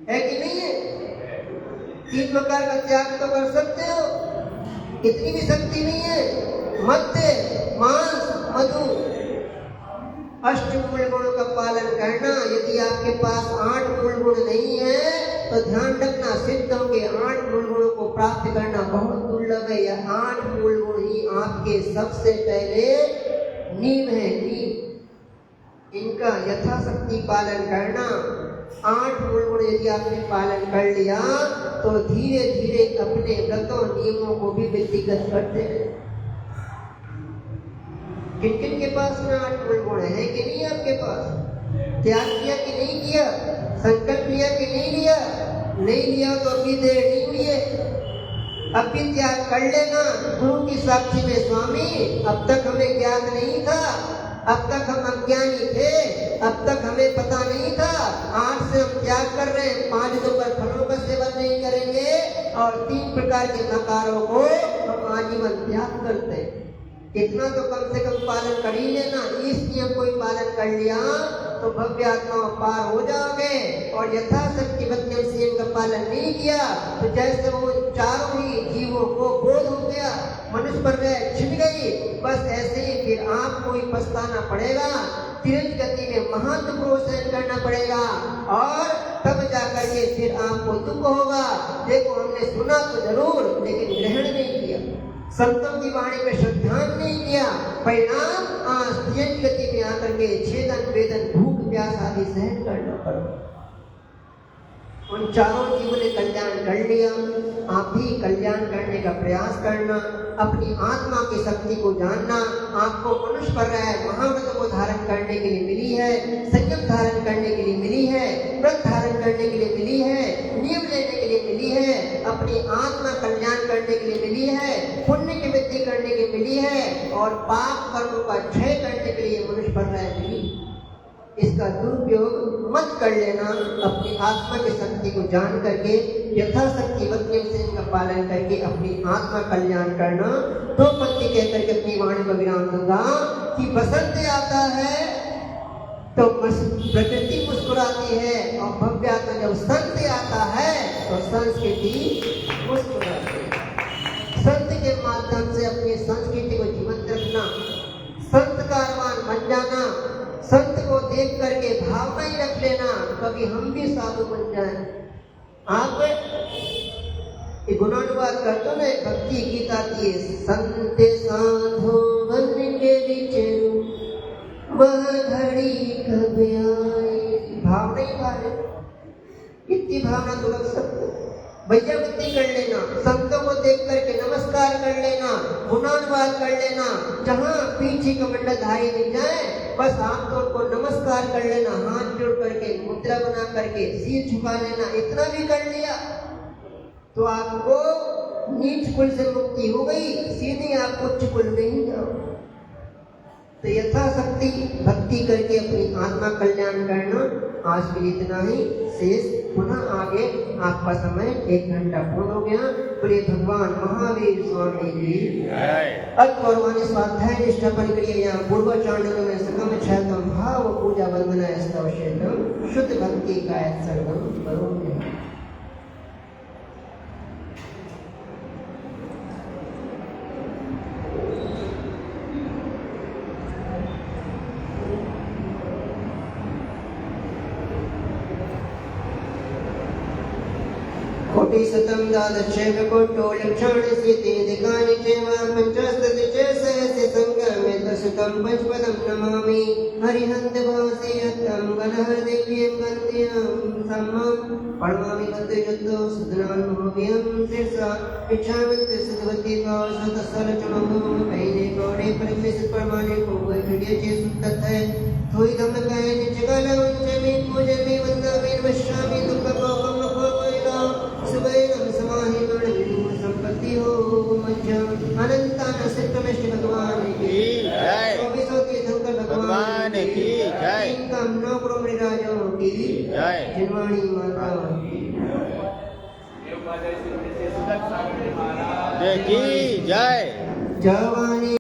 है कि नहीं है? 3 प्रकार का त्याग तो कर सकते हो। इतनी भी शक्ति नहीं है। मध्य, मांस, मधु, अष्टमूल गुणों का पालन करना। यदि आपके पास 8 मूल गुण नहीं है तो ध्यान रखना, सिद्धों के 8 मूल गुणों को प्राप्त करना बहुत दुर्लभ है। यह 8 मूल गुण ही आपके सबसे पहले नींव है, नींव। इनका यथाशक्ति पालन करना। 8 मूल गुण यदि आपने पालन कर लिया तो धीरे धीरे अपने व्रतों नियमों को भी व्यक्तिगत करते हैं। किन किन के पास में 8 मूल गुण है कि नहीं? आपके पास त्याग किया कि नहीं किया? संकल्प लिया कि नहीं लिया? नहीं लिया तो अभी देर नहीं हुई है। अब भी त्याग कर लेना। गुरु की साक्षी में, स्वामी अब तक हमें ज्ञान नहीं था, अब तक हम अज्ञानी थे, अब तक हमें पता नहीं था। आज से हम त्याग कर रहे हैं। 5 नंबर फलों का सेवन नहीं करेंगे और 3 प्रकार के नकारों को हम आजीवन त्याग करते हैं। इतना तो कम से कम पालन कर ही लेना। इस नियम को ही पालन कर लिया तो भव्य आत्मा पार हो जाओगे। और यथाशक्ति नियम से इनका पालन नहीं किया तो जैसे वो चारों ही जीवों को बोध हो गया, मनुष्य पर वह छिप गई, बस ऐसे ही फिर आपको ही पछताना पड़ेगा। तुरंत गति में महान दुख को सहन करना पड़ेगा और तब जाकर के फिर आपको दुख होगा। देखो, हमने सुना तो जरूर लेकिन ग्रहण नहीं किया, संतों की वाणी में श्रद्धांजलि नहीं किया। परिणाम आज तुरंत गति में आकर के छेदन, वेदन, भूख, प्यास आदि सहन करना पड़ा। उन चारों जीवों ने कल्याण कर लिया। आप भी कल्याण करने का प्रयास करना। अपनी आत्मा की शक्ति को जानना। आपको मनुष्य पर महाव्रत को धारण करने के लिए मिली है, संयम धारण करने के लिए मिली है, व्रत धारण करने के लिए मिली है, नियम लेने के लिए मिली है, अपनी आत्मा कल्याण करने के लिए मिली है, पुण्य की वृद्धि करने के लिए मिली है और पाप कर्मों का क्षय करने के लिए मनुष्य पर मिली। इसका दुरुपयोग मत कर लेना। अपनी आत्मा की शक्ति को जान करके यथाशक्ति नियम से इनका पालन करके अपनी आत्मा कल्याण करना। 2 पंक्ति कहकर के अपनी वाणी को विराम दूंगा कि बसंत आता है तो प्रकृति मुस्कुराती है और भव्य आत्मा जब संत आता है तो संस्कृति मुस्कुराती है। संत के माध्यम से अपनी संस्कृति को जीवंत रखना, संत का अरमान बन जाना, संत को देख करके भावना ही रख लेना, कभी हम भी साधु बन जाए। आप गुणानुवाद करते ना, भक्ति गीत आती है, संत साधु बन के विचरू वह घड़ी कब आए। भावना ही भावे, इतनी भावना तो रख सकते। भैया बुद्धि कर लेना, संतों को देख करके नमस्कार कर लेना, गुणानुवाद कर लेना। जहाँ पीछे कमंडलधारी दिख जाए बस आप तो उनको नमस्कार कर लेना, हाथ जोड़ करके मुद्रा बना करके सिर झुका लेना। इतना भी कर लिया तो आपको नीच कुल से मुक्ति हो गई, सीधे आप उच्च कुल में ही जाओ। तो यथाशक्ति भक्ति करके अपनी आत्मा कल्याण करना। आज के लिए इतना ही, शेष पुनः आगे। आपका समय 1 घंटा पूर्ण हो गया। बोले भगवान महावीर स्वामी जी। अत्पौर्वाणी स्वाध्याय निष्ठा परिक्रिया पूर्वाचार्य में सकम क्षयतम भाव पूजा वंदना स्तवशेषम शुद्ध भक्ति का सर्वम करोगे। कोटिशतं द्वादशैवकोटो लक्षाणि चैव पञ्चाशदशसहस्र सङ्गमे दशतं पञ्चपदं नमामि हरिहन्तभासे यत्तं गणहृदयं गन्ध्यं सम्मं प्रणमामि गद्ययुद्धो सुधनानुभव्यं शिरसा इच्छामन्त सद्वती भाव स्वतःसलचमं पैने गौणे परमेश्वर परमाने को वैखड्य चे सुतथै थोई धमकाय निचगल उच्चमे पूजमे वन्दामे नमस्यामि दुःखपापं नखोइला सुबैरं समाहि गुणविमूढ संपत्ति हो मज्जं अनंतान सत्यमेष्ट भगवान की जय। चौबीसों तीर्थंकर भगवान की जय। इनकम नौकरों राजाओं की जय। जिनवाणी माता जय की जय। जवानी